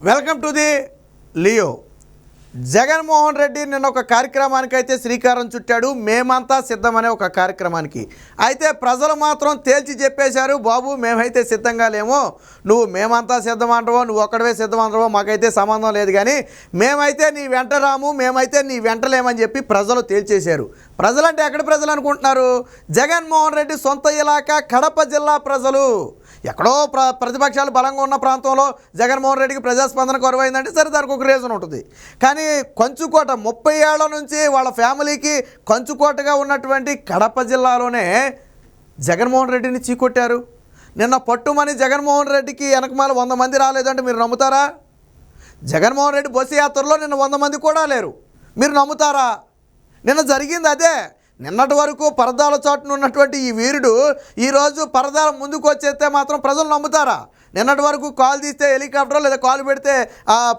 Welcome to the Leo. Jaganmohan Reddy నిన్న ఒక కార్యక్రమానికి అయితే శ్రీకారం చుట్టాడు. మేమంతా సిద్ధమనే ఒక కార్యక్రమానికి అయితే ప్రజలు మాత్రం తేల్చి చెప్పేశారు, బాబు మేమైతే సిద్ధంగా లేము, నువ్వు మేమంతా సిద్ధం అంటావో నువ్వు ఒక్కడవే సిద్ధం అంటావో మాకైతే సంబంధం లేదు, కానీ మేమైతే నీ వెంట రాము, మేమైతే నీ వెంట లేమని చెప్పి ప్రజలు తేల్చేశారు. ప్రజలంటే ఎక్కడ ప్రజలు అనుకుంటున్నారు? జగన్మోహన్ రెడ్డి సొంత ఇలాకా కడప జిల్లా ప్రజలు. ఎక్కడో ప్రతిపక్షాలు బలంగా ఉన్న ప్రాంతంలో జగన్మోహన్ రెడ్డికి ప్రజాస్పందన కొరవైందంటే సరే, దానికి ఒక రీజన్ ఉంటుంది. కానీ కంచుకోట 30 ఏళ్ల నుంచి వాళ్ళ ఫ్యామిలీకి కంచుకోటగా ఉన్నటువంటి కడప జిల్లాలోనే జగన్మోహన్ రెడ్డిని చీకొట్టారు. నిన్న పట్టుమని జగన్మోహన్ రెడ్డికి వెనకమాల 100 మంది రాలేదంటే మీరు నమ్ముతారా? జగన్మోహన్ రెడ్డి బస్సు యాత్రలో నిన్న 100 మంది కూడా లేరు, మీరు నమ్ముతారా? నిన్న జరిగింది అదే. నిన్నటి వరకు పరదాల చాటున ఉన్నటువంటి ఈ వీరుడు ఈరోజు పరదాల ముందుకు వచ్చేస్తే మాత్రం ప్రజలు నమ్ముతారా? నిన్నటి వరకు కాలు తీస్తే హెలికాప్టర్, లేదా కాలు పెడితే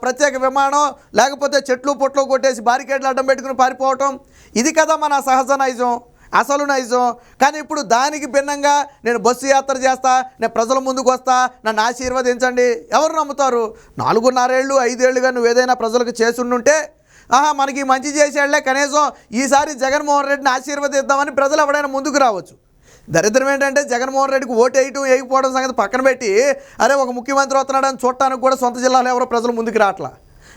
ప్రత్యేక విమానం, లేకపోతే చెట్లు పొట్లు కొట్టేసి బారికేడ్లు అడ్డం పెట్టుకుని పారిపోవటం, ఇది కదా మన సహజ నైజం, అసలు నైజం. కానీ ఇప్పుడు దానికి భిన్నంగా నేను బస్సు యాత్ర చేస్తా, నేను ప్రజల ముందుకు వస్తా, నన్ను ఆశీర్వదించండి, ఎవరు నమ్ముతారు? 4.5 ఏళ్ళు 5 ఏళ్ళుగా నువ్వు ఏదైనా ప్రజలకు చేసుండుంటే మనకి మంచి చేసేళ్లే, కనీసం ఈసారి జగన్మోహన్ రెడ్డిని ఆశీర్వదిద్దామని ప్రజలు ఎవడైనా ముందుకు రావచ్చు. దరిద్రం ఏంటంటే జగన్మోహన్ రెడ్డికి ఓటు వేయకపోవడం సంగతి పక్కన పెట్టి, అరే ఒక ముఖ్యమంత్రి వస్తున్నాడని చూడటానికి కూడా సొంత జిల్లాలో ఎవరో ప్రజలు ముందుకు రావట్లా.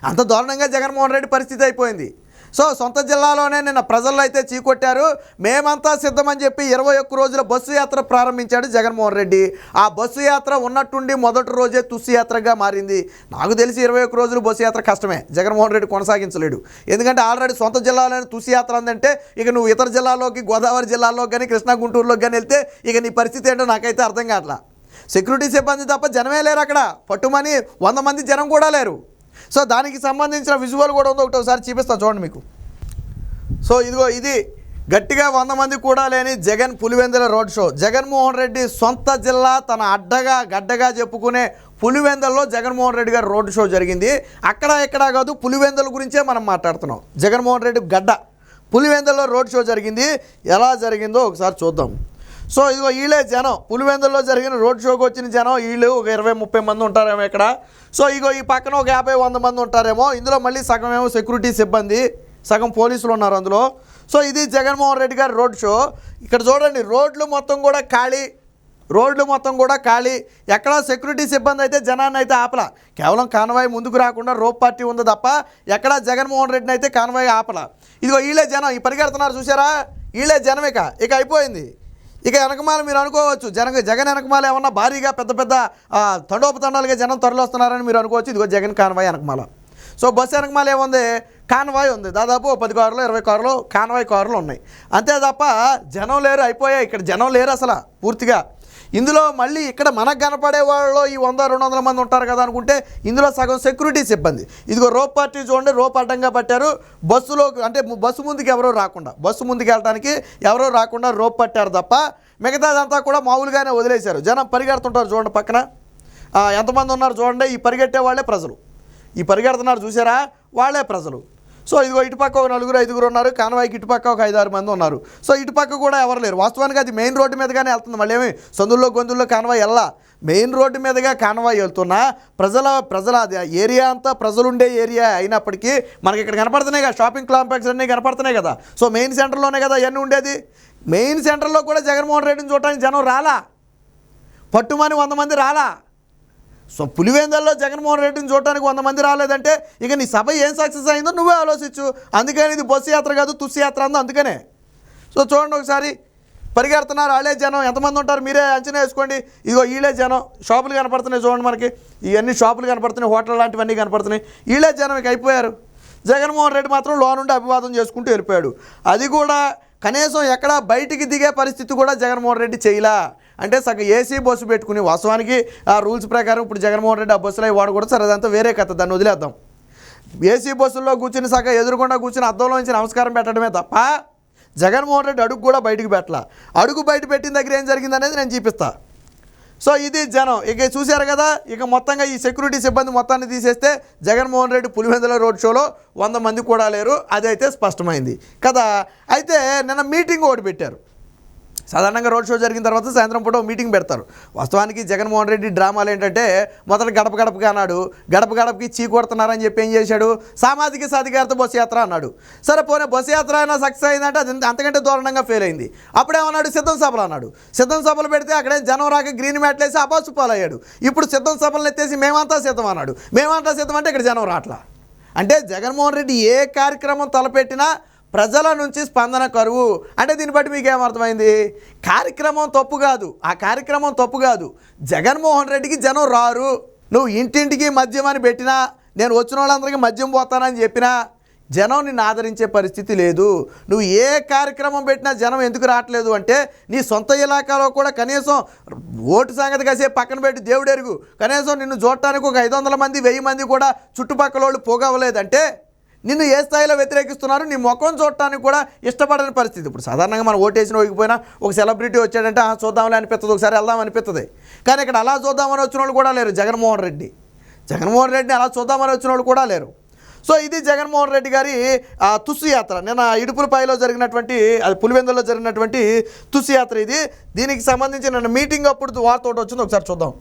అంత దారుణంగా జగన్మోహన్ రెడ్డి పరిస్థితి అయిపోయింది. సో సొంత జిల్లాలోనే నిన్న ప్రజల్లో అయితే చీకొట్టారు. మేమంతా సిద్ధమని చెప్పి 21 రోజుల బస్సు యాత్ర ప్రారంభించాడు జగన్మోహన్ రెడ్డి. ఆ బస్సు యాత్ర ఉన్నట్టుండి మొదటి రోజే తుస్సు యాత్రగా మారింది. నాకు తెలిసి 21 రోజులు బస్సు యాత్ర కష్టమే, జగన్మోహన్ రెడ్డి కొనసాగించలేడు. ఎందుకంటే ఆల్రెడీ సొంత జిల్లాలోనే తుస్సు యాత్ర అందంటే ఇక నువ్వు ఇతర జిల్లాలోకి, గోదావరి జిల్లాలోకి కానీ కృష్ణా గుంటూరులోకి కానీ వెళ్తే ఇక నీ పరిస్థితి ఏంటో నాకైతే అర్థం కావట్లా. సెక్యూరిటీ సిబ్బంది తప్ప జనమే లేరు అక్కడ, పట్టుమని 100 మంది జనం కూడా లేరు. సో దానికి సంబంధించిన విజువల్ కూడా ఉంది, ఒకసారి చూపిస్తాను చూడండి మీకు. సో ఇదిగో ఇది గట్టిగా 100 మంది కూడా లేని జగన్ పులివెందుల రోడ్ షో. జగన్మోహన్ రెడ్డి సొంత జిల్లా, తన గడ్డగా చెప్పుకునే పులివెందులలో జగన్మోహన్ రెడ్డి గారు రోడ్ షో జరిగింది. అక్కడ ఎక్కడా కాదు, పులివెందుల గురించే మనం మాట్లాడుతున్నాం. జగన్మోహన్ రెడ్డి గడ్డ పులివెందులలో రోడ్ షో జరిగింది. ఎలా జరిగిందో ఒకసారి చూద్దాం. సో ఇదిగో వీళ్ళే జనం, పులివెందుల్లో జరిగిన రోడ్ షోకి వచ్చిన జనం వీళ్ళు ఒక 20-30 మంది ఉంటారేమో ఇక్కడ. సో ఇగో ఈ పక్కన ఒక 50-100 మంది ఉంటారేమో. ఇందులో మళ్ళీ సగం ఏమో సెక్యూరిటీ సిబ్బంది, సగం పోలీసులు ఉన్నారు అందులో. సో ఇది జగన్మోహన్ రెడ్డి గారి రోడ్ షో. ఇక్కడ చూడండి, రోడ్లు మొత్తం కూడా ఖాళీ, ఎక్కడా సెక్యూరిటీ సిబ్బంది అయితే జనాన్ని అయితే ఆపలా. కేవలం కాన్వాయ్ ముందుకు రాకుండా రోప్ పార్టీ ఉంది తప్ప ఎక్కడా జగన్మోహన్ రెడ్డిని అయితే కాన్వాయ్ ఆపలా. ఇదిగో వీళ్ళే జనం, ఈ పరిగెడుతున్నారు చూసారా, వీళ్ళే జనం. ఇక అయిపోయింది. ఇక వెనకమాల మీరు అనుకోవచ్చు, జగన్ వెనకమాల ఏమన్నా భారీగా పెద్ద తండోపతండాలుగా జనం తరలిస్తున్నారని మీరు అనుకోవచ్చు. ఇదిగో జగన్ కాన్వాయ్ వెనకమాల. సో బస్సు వెనకమాల ఏముంది, కాన్వాయ్ ఉంది. దాదాపు 10 కార్లు 20 కార్లు కాన్వాయ్ కార్లు ఉన్నాయి, అంతే తప్ప జనం లేరు. అయిపోయాయి, ఇక్కడ జనం లేరు అసలు పూర్తిగా. ఇందులో మళ్ళీ ఇక్కడ మనకు కనపడే వాళ్ళు ఈ 100-200 మంది ఉంటారు కదా అనుకుంటే ఇందులో సగం సెక్యూరిటీ సిబ్బంది. ఇదిగో రోప్ పార్టీ చూడండి, రోప్ అడ్డంగా పట్టారు. బస్సులో అంటే బస్సు ముందుకు బస్సు ముందుకు వెళ్ళడానికి ఎవరో రాకుండా రోప్ పట్టారు తప్ప మిగతాదంతా కూడా మామూలుగానే వదిలేశారు. జనం పరిగెడుతుంటారు చూడండి, పక్కన ఎంతమంది ఉన్నారు చూడండి. ఈ పరిగెట్టే వాళ్ళే ప్రజలు, ఈ పరిగెడుతున్నారు చూసారా, వాళ్ళే ప్రజలు. సో ఇదిగో ఇటుపక్క ఒక 4-5 ఉన్నారు, కాన్వాయ్కి ఇటుపక్క ఒక 5-6 మంది ఉన్నారు. సో ఇటుపక్క కూడా ఎవరు లేరు. వాస్తవానికి అది మెయిన్ రోడ్డు మీదగానే వెళ్తుంది, మళ్ళీ ఏమి సందుల్లో గొంతుల్లో కాన్వాయ్ వెళ్ళా. మెయిన్ రోడ్డు మీదుగా కాన్వాయ్ వెళ్తున్నా ప్రజల అది ఏరియా అంతా ప్రజలుండే ఏరియా అయినప్పటికీ మనకి ఇక్కడ కనపడుతున్నాయి కదా, షాపింగ్ కాంప్లెక్స్ అన్నీ కనపడుతున్నాయి కదా. సో మెయిన్ సెంటర్లోనే కదా ఇవన్నీ ఉండేది. మెయిన్ సెంటర్లో కూడా జగన్మోహన్ రెడ్డిని చూడటానికి జనం రాలా, పట్టుమని 100 మంది రాలా. సో పులివెందుల్లో జగన్మోహన్ రెడ్డిని చూడటానికి 100 మంది రాలేదంటే ఇక నీ సభ ఏం సక్సెస్ అయిందో నువ్వే ఆలోచించు. అందుకని ఇది బస్సు యాత్ర కాదు, తుస్సు యాత్ర అందో అందుకనే. సో చూడండి ఒకసారి, పరిగెడుతున్నారు వాళ్ళే జనం. ఎంతమంది ఉంటారు మీరే అంచనా వేసుకోండి. ఇదిగో వీళ్ళే జనం. షాపులు కనపడుతున్నాయి చూడండి, మనకి ఇవన్నీ షాపులు కనపడుతున్నాయి, హోటల్ లాంటివన్నీ కనపడుతున్నాయి. వీళ్ళే జనం ఇక అయిపోయారు. జగన్మోహన్ రెడ్డి మాత్రం లోనుండి అభివాదం చేసుకుంటూ వెళ్ళిపోయాడు. అది కూడా కనీసం ఎక్కడ బయటికి దిగే పరిస్థితి కూడా జగన్మోహన్ రెడ్డి చేయలా. అంటే సగం ఏసీ బస్సు పెట్టుకుని, వాస్తవానికి ఆ రూల్స్ ప్రకారం ఇప్పుడు జగన్మోహన్ రెడ్డి ఆ బస్సులో వాడకూడదు, సరే అదంతా వేరే కథ, దాన్ని వదిలేద్దాం. ఏసీ బస్సుల్లో కూర్చుని సగం ఎదురుకుండా కూర్చుని అద్దంలో నుంచి నమస్కారం పెట్టడమే తప్ప జగన్మోహన్ రెడ్డి అడుగు కూడా బయటకు పెట్టాల. అడుగు బయట పెట్టిన దగ్గర ఏం జరిగిందనేది నేను చూపిస్తా. సో ఇది జనం. ఇక చూశారు కదా, ఇక మొత్తంగా ఈ సెక్యూరిటీ సిబ్బంది మొత్తాన్ని తీసేస్తే జగన్మోహన్ రెడ్డి పులివెందుల రోడ్ షోలో 100 మంది కూడా లేరు, అదైతే స్పష్టమైంది కదా. అయితే నిన్న మీటింగ్ ఒకటి పెట్టారు. సాధారణంగా రోడ్ షో జరిగిన తర్వాత సాయంత్రం పూట మీటింగ్ పెడతారు. వాస్తవానికి జగన్మోహన్ రెడ్డి డ్రామాలు ఏంటంటే మొదట గడప గడపగా అన్నాడు, గడప గడపకి చీ కొడుతున్నారని చెప్పి ఏం చేశాడు, సామాజిక సాధికారత బస్సు యాత్ర అన్నాడు. సరే పోనీ బస్సు యాత్ర అయినా సక్సెస్ అయిందంటే అది అంతకంటే దారుణంగా ఫెయిల్ అయింది. అప్పుడేమన్నాడు, సిద్ధం సభలు అన్నాడు. సిద్ధం సభలు పెడితే అక్కడే జనం రాక గ్రీన్ మ్యాట్లు వేసి అబాసు పాలయ్యాడు. ఇప్పుడు సిద్ధం సభలను ఎత్తేసి మేమంతా సిద్ధం అన్నాడు. మేమంతా సిద్ధం అంటే ఇక్కడ జనం రాట్లా. అంటే జగన్మోహన్ రెడ్డి ఏ కార్యక్రమం తలపెట్టినా ప్రజల నుంచి స్పందన కరువు. అంటే దీన్ని బట్టి మీకు ఏమర్థమైంది, కార్యక్రమం తప్పు కాదు, ఆ కార్యక్రమం తప్పు కాదు, జగన్మోహన్ రెడ్డికి జనం రారు. నువ్వు ఇంటింటికి మద్యం అని పెట్టినా, నేను వచ్చిన వాళ్ళందరికీ మద్యం పోతానని చెప్పినా జనం నిన్ను ఆదరించే పరిస్థితి లేదు. నువ్వు ఏ కార్యక్రమం పెట్టినా జనం ఎందుకు రావట్లేదు అంటే నీ సొంత ఇలాకాలో కూడా కనీసం ఓటు సంగతి కాసేపు పక్కన పెట్టి దేవుడెరుగు, కనీసం నిన్ను చూడటానికి ఒక 500 మంది 1000 మంది కూడా చుట్టుపక్కల వాళ్ళు పోగవలేదంటే నిన్ను ఏ స్థాయిలో వ్యతిరేకిస్తున్నారు, నీ ముఖం చూడటానికి కూడా ఇష్టపడని పరిస్థితి. ఇప్పుడు సాధారణంగా మనం ఓటేసిన పోయినా ఒక సెలబ్రిటీ వచ్చాడంటే చూద్దామని అనిపిస్తుంది, ఒకసారి వెళ్దాం అనిపిస్తుంది. కానీ ఇక్కడ అలా చూద్దామని వచ్చిన వాళ్ళు కూడా లేరు. జగన్మోహన్ రెడ్డిని అలా చూద్దామని వచ్చిన వాళ్ళు కూడా లేరు. సో ఇది జగన్మోహన్ రెడ్డి గారి తుస్సు యాత్ర. నిన్న ఇడుపులపాయలో జరిగినటువంటి, అది పులివెందుల్లో జరిగినటువంటి తుస్సు యాత్ర ఇది. దీనికి సంబంధించి నిన్న మీటింగ్ అప్పుడు వార్త ఒకటి వచ్చింది, ఒకసారి చూద్దాం.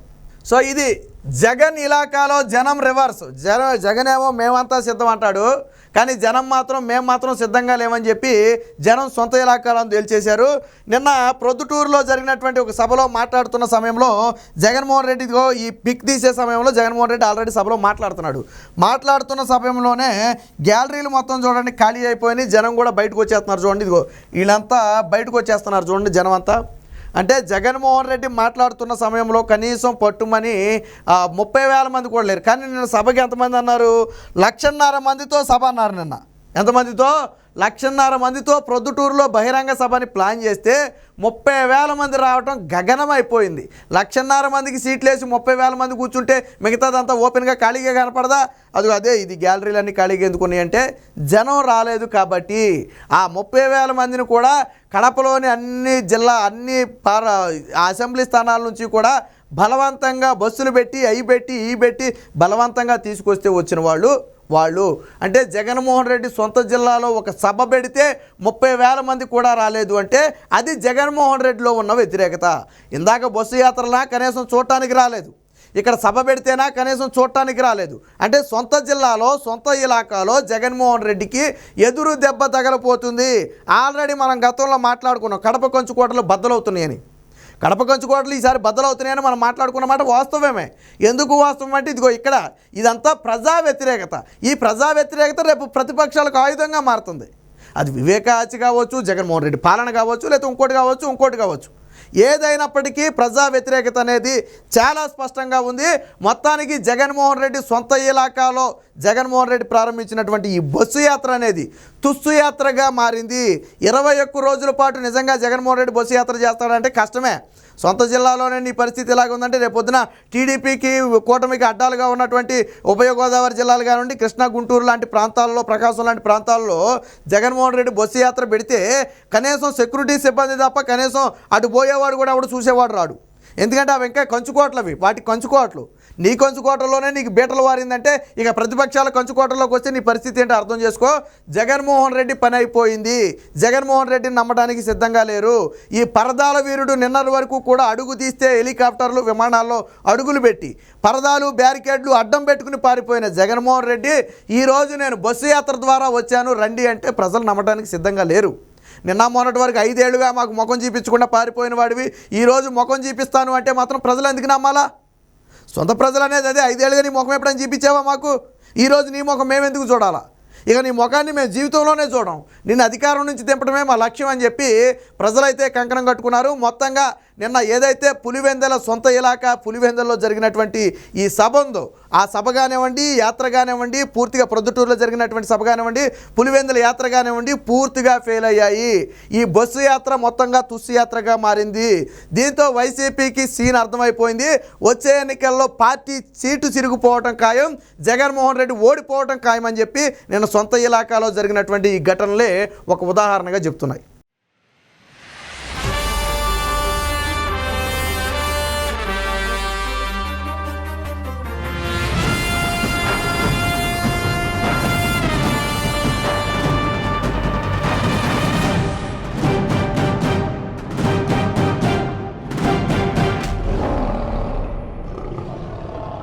సో ఇది జగన్ ఇలాకాలో జనం రివర్స్. జగన్ ఏమో మేమంతా సిద్ధం అంటాడు, కానీ జనం మాత్రం మేము మాత్రం సిద్ధంగా లేమని చెప్పి జనం సొంత ఇలాకాలను తేల్చేశారు. నిన్న ప్రొద్దుటూరులో జరిగినటువంటి ఒక సభలో మాట్లాడుతున్న సమయంలో జగన్మోహన్ రెడ్డితో ఈ పిక్ తీసే సమయంలో జగన్మోహన్ రెడ్డి ఆల్రెడీ సభలో మాట్లాడుతున్న సమయంలోనే గ్యాలరీలు మొత్తం చూడండి ఖాళీ అయిపోయినాయి, జనం కూడా బయటకు వచ్చేస్తున్నారు. చూడండి, ఇదిగో వీళ్ళంతా బయటకు వచ్చేస్తున్నారు చూడండి జనం అంతా. అంటే జగన్మోహన్ రెడ్డి మాట్లాడుతున్న సమయంలో కనీసం పట్టుమని 30,000 మంది కూడా లేరు. కానీ నిన్న సభకి ఎంతమంది అన్నారు, 1,50,000 మందితో సభ అన్నారు. నిన్న ఎంతమందితో, 1,50,000 మందితో ప్రొద్దుటూరులో బహిరంగ సభని ప్లాన్ చేస్తే 30,000 మంది రావటం గగనమైపోయింది. 1,50,000 మందికి సీట్లు వేసి 30,000 మంది కూర్చుంటే మిగతాదంతా ఓపెన్గా ఖాళీగా కనపడదా? అదే ఇది గ్యాలరీలన్నీ ఖాళీగా ఎందుకున్నాయి అంటే జనం రాలేదు కాబట్టి. ఆ 30,000 మందిని కూడా కడపలోని అన్ని అసెంబ్లీ స్థానాల నుంచి కూడా బలవంతంగా బస్సులు పెట్టి ఈ పెట్టి బలవంతంగా తీసుకొస్తే వచ్చిన వాళ్ళు అంటే జగన్మోహన్ రెడ్డి సొంత జిల్లాలో ఒక సభ పెడితే 30,000 మంది కూడా రాలేదు అంటే అది జగన్మోహన్ రెడ్డిలో ఉన్న వ్యతిరేకత. ఇందాక బస్సు యాత్రలా కనీసం చూడటానికి రాలేదు, ఇక్కడ సభ పెడితేనా కనీసం చూడటానికి రాలేదు. అంటే సొంత జిల్లాలో సొంత ఇలాకాలో జగన్మోహన్ రెడ్డికి ఎదురు దెబ్బ తగలపోతుంది. ఆల్రెడీ మనం గతంలో మాట్లాడుకున్నాం, కడప కంచుకోటలు బద్దలవుతున్నాయని. కడప కంచుకోటలు ఈసారి బద్దలవుతున్నాయని మనం మాట్లాడుకున్న మాట వాస్తవమే. ఎందుకు వాస్తవం అంటే ఇదిగో ఇక్కడ ఇదంతా ప్రజా వ్యతిరేకత. ఈ ప్రజా వ్యతిరేకత రేపు ప్రతిపక్షాలకు ఆయుధంగా మారుతుంది. అది వివేక హత్య కావచ్చు, జగన్మోహన్ రెడ్డి పాలన కావచ్చు, లేకపోతే ఇంకోటి కావచ్చు. ఏదైనప్పటికీ ప్రజా వ్యతిరేకత అనేది చాలా స్పష్టంగా ఉంది. మొత్తానికి జగన్మోహన్ రెడ్డి సొంత ఇలాకాలో జగన్మోహన్ రెడ్డి ప్రారంభించినటువంటి ఈ బస్సు యాత్ర అనేది తుస్సు యాత్రగా మారింది. 21 రోజుల పాటు నిజంగా జగన్మోహన్ రెడ్డి బస్సు యాత్ర చేస్తాడంటే కష్టమే. సొంత జిల్లాలోనే నీ పరిస్థితి ఎలాగ ఉందంటే రేపొద్దున టీడీపీకి కూటమికి అడ్డాలుగా ఉన్నటువంటి ఉభయ గోదావరి జిల్లాలు కానివ్వండి, కృష్ణా గుంటూరు లాంటి ప్రాంతాల్లో, ప్రకాశం లాంటి ప్రాంతాల్లో జగన్మోహన్ రెడ్డి బస్సు యాత్ర పెడితే కనీసం సెక్యూరిటీ సిబ్బంది తప్ప కనీసం అటు పోయేవాడు కూడా ఎవడు చూసేవాడు రాడు. ఎందుకంటే అవి ఇంకా కంచుకోటలవి, వాటి కంచుకోటలు. నీ కంచుకోటలోనే నీకు బీటలు వారిందంటే ఇక ప్రతిపక్షాల కంచుకోటలోకి వస్తే నీ పరిస్థితి ఏంటో అర్థం చేసుకో. జగన్మోహన్ రెడ్డి పని అయిపోయింది. జగన్మోహన్ రెడ్డిని నమ్మడానికి సిద్ధంగా లేరు. ఈ పరదాల వీరుడు నిన్నటి వరకు కూడా అడుగు తీస్తే హెలికాప్టర్లు విమానాల్లో అడుగులు పెట్టి పరదాలు బ్యారికేడ్లు అడ్డం పెట్టుకుని పారిపోయిన జగన్మోహన్ రెడ్డి ఈరోజు నేను బస్సు యాత్ర ద్వారా వచ్చాను రండి అంటే ప్రజలు నమ్మడానికి సిద్ధంగా లేరు. నిన్న మొన్నటి వరకు 5 ఏళ్లుగా మాకు ముఖం చూపించకుండా పారిపోయిన వాడివి ఈరోజు ముఖం చూపిస్తాను అంటే మాత్రం ప్రజలు ఎందుకు నమ్మాలా? సొంత ప్రజలు అనేది అదే. 5 ఏళ్ళుగా నీ ముఖం ఎప్పుడైనా చూపించావా మాకు? ఈరోజు నీ ముఖం మేమెందుకు చూడాలా? ఇక నీ ముఖాన్ని మేము జీవితంలోనే చూడం. నిన్ను అధికారం నుంచి దింపడమే మా లక్ష్యం అని చెప్పి ప్రజలైతే కంకణం కట్టుకున్నారు. మొత్తంగా నిన్న ఏదైతే పులివెందుల సొంత ఇలాకా పులివెందుల్లో జరిగినటువంటి ఈ సభ ఉందో ఆ సభ కానివ్వండి, యాత్ర కానివ్వండి, పూర్తిగా ప్రొద్దుటూరులో జరిగినటువంటి సభ కానివ్వండి, పులివెందుల యాత్ర కానివ్వండి, పూర్తిగా ఫెయిల్ అయ్యాయి. ఈ బస్సు యాత్ర మొత్తంగా తుస్సు యాత్రగా మారింది. దీంతో వైసీపీకి సీన్ అర్థమైపోయింది. వచ్చే ఎన్నికల్లో పార్టీ సీటు చిరిగిపోవటం ఖాయం, జగన్మోహన్ రెడ్డి ఓడిపోవటం ఖాయం అని చెప్పి నిన్న సొంత ఇలాకాలో జరిగినటువంటి ఈ ఘటనలే ఒక ఉదాహరణగా చెప్తున్నాయి.